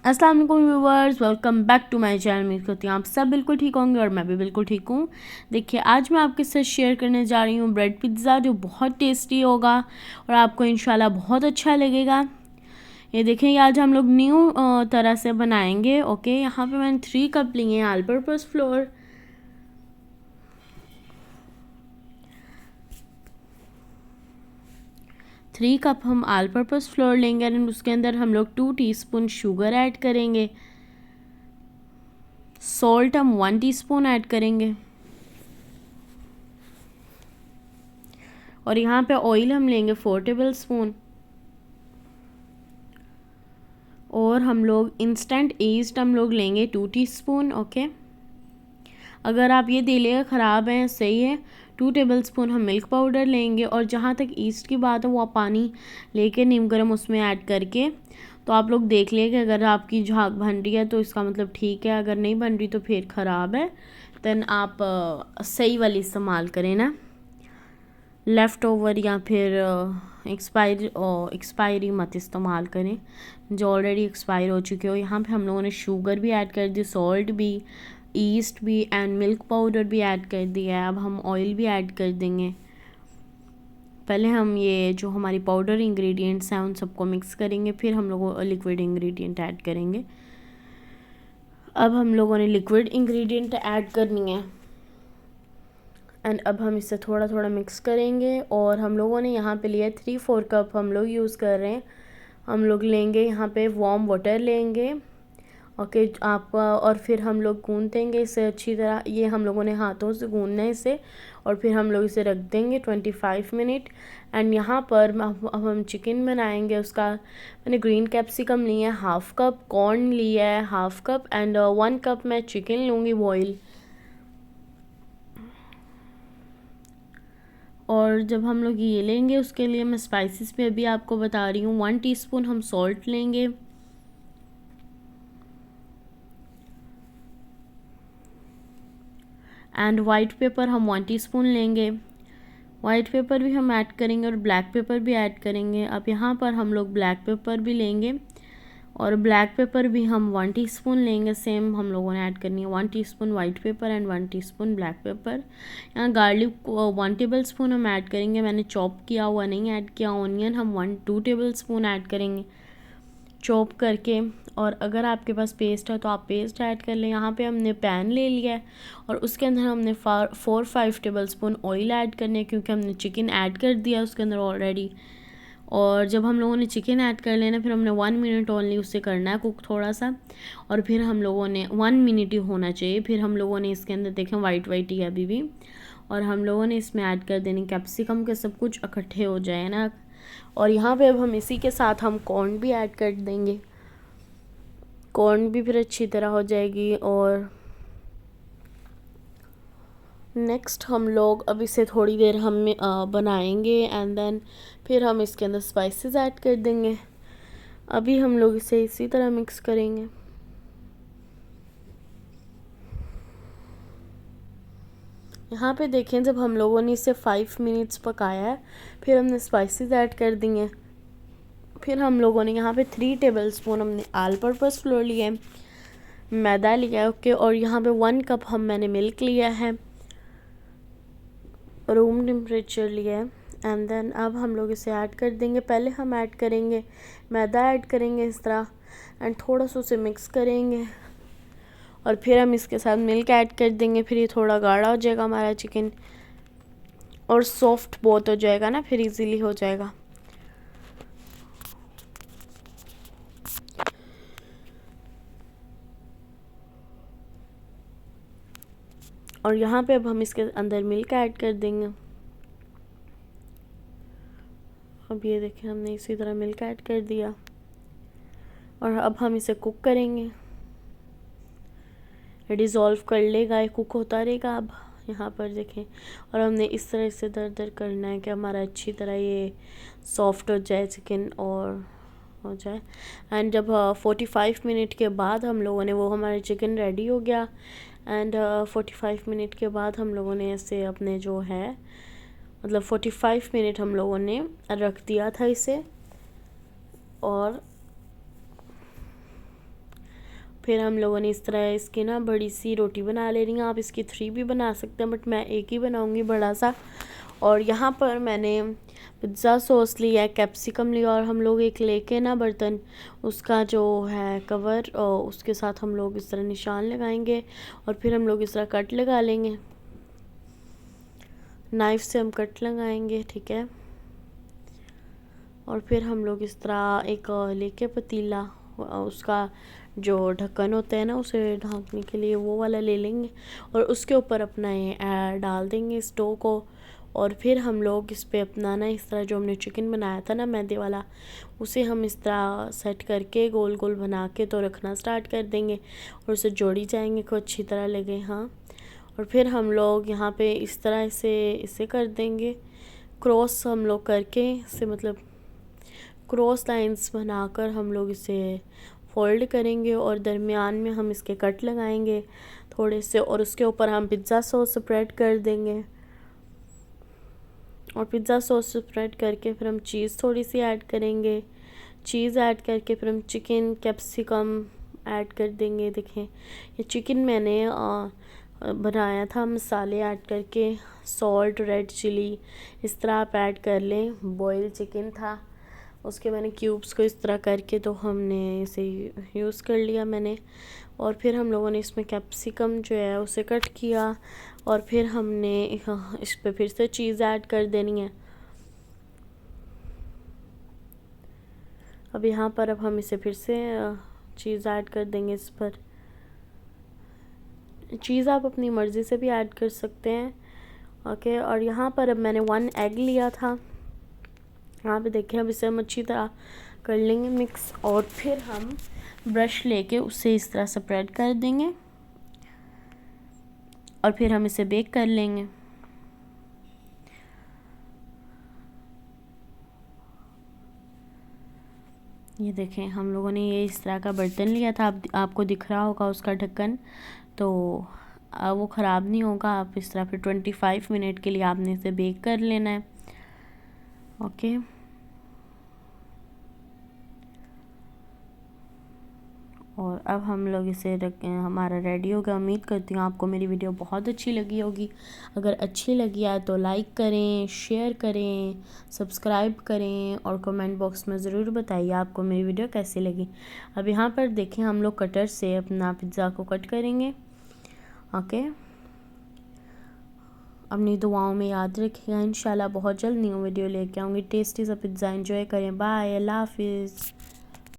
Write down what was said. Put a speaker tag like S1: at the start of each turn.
S1: अस्सलाम वालेकुम viewers, welcome back to my channel. उम्मीद करती हूँ आप सब बिल्कुल ठीक होंगे और मैं भी बिल्कुल ठीक हूँ। देखिए, आज मैं आपके साथ शेयर करने जा रही हूँ ब्रेड पिज़्ज़ा, जो बहुत टेस्टी होगा और आपको इंशाल्लाह बहुत अच्छा लगेगा। ये देखें, आज हम लोग न्यू तरह से बनाएंगे। ओके, यहाँ पे मैंने 3 कप लिए हैं all purpose floor. Three cup हम ऑल पर्पस फ्लोर लेंगे और उसके अंदर हम लोग 2 टीस्पून शुगर ऐड करेंगे। सॉल्ट हम 1 टीस्पून ऐड करेंगे और यहाँ पे ऑयल हम लेंगे 4 टेबल स्पून। और हम लोग इंस्टेंट ईस्ट हम लोग लेंगे 2 टीस्पून। ओके, अगर आप ये देलिएगा ख़राब है, सही है, 2 टेबल स्पून हम मिल्क पाउडर लेंगे। और जहाँ तक ईस्ट की बात है, वो आप पानी लेके नीम गर्म उसमें ऐड करके तो आप लोग देख लें कि अगर आपकी झाग बन रही है तो इसका मतलब ठीक है, अगर नहीं बन रही तो फिर ख़राब है। देन आप सही वाली इस्तेमाल करें ना, लेफ़्ट ओवर या फिर एक्सपायरी मत इस्तेमाल करें जो ऑलरेडी एक्सपायर हो चुके हो। यहाँ पे हम लोगों ने शुगर भी ऐड कर दी, सॉल्ट भी, ईस्ट भी एंड मिल्क पाउडर भी ऐड कर दिया है। अब हम ऑयल भी ऐड कर देंगे। पहले हम ये जो हमारी पाउडर इंग्रेडिएंट्स हैं उन सबको मिक्स करेंगे, फिर हम लोग लिक्विड इंग्रेडिएंट ऐड करेंगे। अब हम लोगों ने लिक्विड इंग्रेडिएंट ऐड करनी है एंड अब हम इसे थोड़ा थोड़ा मिक्स करेंगे। और हम लोगों ने यहाँ पे लिया 3-4 कप हम लोग यूज़ कर रहे हैं। हम लोग लेंगे यहाँ पे वार्म वाटर लेंगे। ओके, आप और फिर हम लोग गूंद देंगे इसे अच्छी तरह। ये हम लोगों ने हाथों से गूंदना है इसे और फिर हम लोग इसे रख देंगे 25 मिनट। एंड यहाँ पर अब हम चिकन बनाएंगे। उसका मैंने ग्रीन कैप्सिकम लिया है, हाफ़ कप कॉर्न लिया है, हाफ़ कप एंड 1 कप मैं चिकन लूँगी बॉयल। और जब हम लोग ये लेंगे उसके लिए मैं स्पाइसेस पे अभी आपको बता रही हूँ। 1 टीस्पून हम सॉल्ट लेंगे एंड वाइट पेपर हम 1 टीस्पून लेंगे। वाइट पेपर भी हम ऐड करेंगे और ब्लैक पेपर भी ऐड करेंगे। अब यहाँ पर हम लोग ब्लैक पेपर भी लेंगे और ब्लैक पेपर भी हम 1 टीस्पून लेंगे। सेम हम लोगों ने ऐड करनी है 1 teaspoon white paper and 1 teaspoon black pepper. यहाँ गार्लिक 1 टेबल स्पून हम ऐड करेंगे, मैंने चॉप किया हुआ नहीं ऐड किया। ऑनियन हम 1-2 टेबल स्पून ऐड करेंगे चॉप करके। और अगर आपके पास पेस्ट है तो आप पेस्ट ऐड कर लें। यहाँ पे हमने पैन ले लिया है और उसके अंदर हमने 4-5 टेबल स्पून ऑयल ऐड करने, क्योंकि हमने चिकन ऐड कर दिया उसके अंदर ऑलरेडी। और जब हम लोगों ने चिकन ऐड कर लेना, फिर हमने 1 मिनट ओनली उससे करना है कुक थोड़ा सा। और फिर हम लोगों ने 1 मिनट ही होना चाहिए। फिर हम लोगों ने इसके अंदर देखें वाइट वाइट ही है अभी भी। और हम लोगों ने इसमें ऐड कर देनी कैप्सिकम के, सब कुछ इकट्ठे हो जाए ना। और यहाँ पे अब हम इसी के साथ हम कॉर्न भी ऐड कर देंगे। कॉर्न भी फिर अच्छी तरह हो जाएगी। और नेक्स्ट हम लोग अब इसे थोड़ी देर हम बनाएंगे एंड देन फिर हम इसके अंदर स्पाइसेस ऐड कर देंगे। अभी हम लोग इसे इसी तरह मिक्स करेंगे। यहाँ पे देखें, जब हम लोगों ने इसे 5 मिनट्स पकाया है, फिर हमने स्पाइसेस ऐड कर दिए। फिर हम लोगों ने यहाँ पे 3 टेबल स्पून हमने ऑल पर्पस फ्लोर लिया है, मैदा लिया है। ओके, और यहाँ पे 1 कप मैंने मिल्क लिया है, रूम टेम्परेचर लिया है। एंड देन अब हम लोग इसे ऐड कर देंगे। पहले हम ऐड करेंगे मैदा, ऐड करेंगे इस तरह एंड थोड़ा सा उसे मिक्स करेंगे और फिर हम इसके साथ मिल्क ऐड कर देंगे। फिर ये थोड़ा गाढ़ा हो जाएगा हमारा चिकन और सॉफ्ट बहुत हो जाएगा ना, फिर इजीली हो जाएगा। और यहाँ पे अब हम इसके अंदर मिल्क ऐड कर देंगे। अब ये देखें, हमने इसी तरह मिल्क ऐड कर दिया और अब हम इसे कुक करेंगे। डिज़ोल्व कर लेगा, ये कुक होता रहेगा। अब यहाँ पर देखें, और हमने इस तरह से दर दर करना है कि हमारा अच्छी तरह ये सॉफ्ट हो जाए चिकन और हो जाए। एंड जब 45 मिनट के बाद हम लोगों ने, वो हमारा चिकन रेडी हो गया एंड 45 मिनट के बाद हम लोगों ने ऐसे अपने जो है, मतलब 45 मिनट हम लोगों ने रख दिया था इसे। और फिर हम लोगों ने इस तरह इसकी ना बड़ी सी रोटी बना लेनी है। आप इसकी 3 भी बना सकते हैं, बट मैं एक ही बनाऊंगी बड़ा सा। और यहाँ पर मैंने पिज़्ज़ा सॉस लिया है, कैप्सिकम लिया, और हम लोग एक लेके ना बर्तन, उसका जो है कवर, और उसके साथ हम लोग इस तरह निशान लगाएंगे और फिर हम लोग इस तरह कट लगा लेंगे। नाइफ़ से हम कट लगाएंगे, ठीक है। और फिर हम लोग इस तरह एक लेके पतीला, उसका जो ढक्कन होता है ना उसे ढाँकने के लिए, वो वाला ले लेंगे और उसके ऊपर अपना ये डाल देंगे स्टोव को। और फिर हम लोग इस पे अपना ना इस तरह जो हमने चिकन बनाया था ना मैदे वाला, उसे हम इस तरह सेट करके गोल गोल बना के तो रखना स्टार्ट कर देंगे और उसे जोड़ी जाएंगे को अच्छी तरह लगे, हाँ। और फिर हम लोग यहाँ पे इस तरह इसे कर देंगे क्रॉस, हम लोग करके इसे मतलब क्रॉस लाइंस बनाकर हम लोग इसे फोल्ड करेंगे और दरमियान में हम इसके कट लगाएंगे थोड़े से, और उसके ऊपर हम पिज़्ज़ा सॉस स्प्रेड कर देंगे। और पिज़्ज़ा सॉस स्प्रेड करके फिर हम चीज़ थोड़ी सी ऐड करेंगे, चीज़ ऐड करके फिर हम चिकन कैप्सिकम ऐड कर देंगे। देखें ये चिकन मैंने बनाया था मसाले ऐड करके, सॉल्ट, रेड चिली, इस तरह आप ऐड कर लें। बॉयल चिकन था, उसके मैंने क्यूब्स को इस तरह करके तो हमने इसे यूज़ कर लिया मैंने। और फिर हम लोगों ने इसमें कैप्सिकम जो है उसे कट किया और फिर हमने इस पर फिर से चीज़ ऐड कर देनी है। अब यहाँ पर अब हम इसे फिर से चीज़ ऐड कर देंगे इस पर। चीज़ आप अपनी मर्ज़ी से भी ऐड कर सकते हैं, ओके। और यहाँ पर अब मैंने 1 एग लिया था, यहाँ पे देखें। अब इसे हम अच्छी तरह कर लेंगे मिक्स और फिर हम ब्रश लेके उसे इस तरह स्प्रेड कर देंगे और फिर हम इसे बेक कर लेंगे। ये देखें हम लोगों ने ये इस तरह का बर्तन लिया था, आपको दिख रहा होगा उसका ढक्कन, तो वो ख़राब नहीं होगा। आप इस तरह फिर 25 मिनट के लिए आपने इसे बेक कर लेना है, ओके। और अब हम लोग इसे हमारा रेडी हो गया। उम्मीद करती हूँ आपको मेरी वीडियो बहुत अच्छी लगी होगी। अगर अच्छी लगी है तो लाइक करें, शेयर करें, सब्सक्राइब करें और कमेंट बॉक्स में ज़रूर बताइए आपको मेरी वीडियो कैसी लगी। अब यहाँ पर देखें हम लोग कटर से अपना पिज़्ज़ा को कट करेंगे, ओके। अपनी दुआओं में याद रखिएगा। इंशाल्लाह बहुत जल्द न्यू वीडियो लेके आऊँगी। टेस्टी सा पिज़्ज़ा एंजॉय करें। बाय, अल्लाह हाफिज़।